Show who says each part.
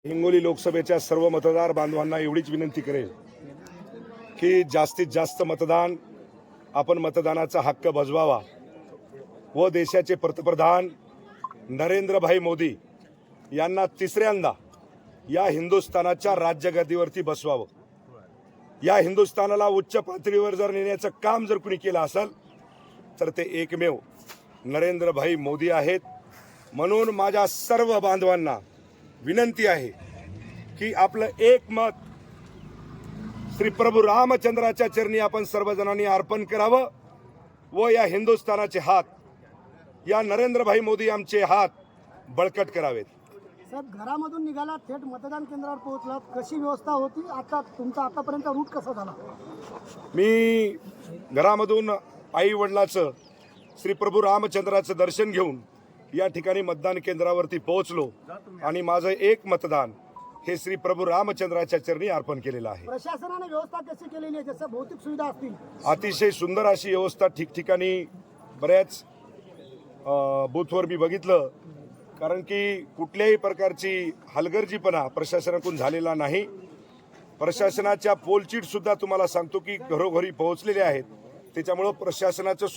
Speaker 1: हिंगोली लोकसभेच्या सर्व मतदार बांधवांना एवढीच विनंती करेल की जास्तीत जास्त मतदान आपण मतदानाचा हक्क बजवावा व देशाचे पंतप्रधान नरेंद्रभाई मोदी यांना तिसऱ्यांदा या हिंदुस्थानाच्या राज्यगादीवरती बसवावं। या हिंदुस्थानाला उच्च पातळीवर जर नेण्याचं काम जर कुणी केलं असेल तर ते एकमेव नरेंद्रभाई मोदी आहेत। म्हणून माझ्या सर्व बांधवांना विनंती आहे की आपलं एक मत श्री प्रभू रामचंद्राच्या चरणी आपण सर्वजणांनी अर्पण करावं व या हिंदुस्थानाचे हात, या नरेंद्रभाई मोदी आमचे हात बळकट करावेत।
Speaker 2: साहेब, घरामधून निघाला थेट मतदान केंद्रावर पोहोचलात, कशी व्यवस्था होती? आता तुमचा आतापर्यंत रूट कसा झाला?
Speaker 1: मी घरामधून आई वडिलाचं श्री प्रभू रामचंद्राचं दर्शन घेऊन या ठिकाणी मतदान केंद्रावरती पोहोचलो आणि माझं एक मतदान हे श्री प्रभू रामचंद्राच्या चरणी अर्पण केलेलं आहे।
Speaker 2: प्रशासनाने व्यवस्था कशी केलेली आहे? जसं भौतिक सुविधा असतील,
Speaker 1: अतिशय सुंदर अशी व्यवस्था ठिकठिकाणी बऱ्याच बूथवर मी बघितलं, कारण की कुठल्याही प्रकारची हलगर्जीपणा प्रशासनाकडून झालेला नाही। प्रशासनाच्या पोलचीट सुद्धा तुम्हाला सांगतो की घरोघरी पोहोचलेले आहेत, त्याच्यामुळं प्रशासनाचं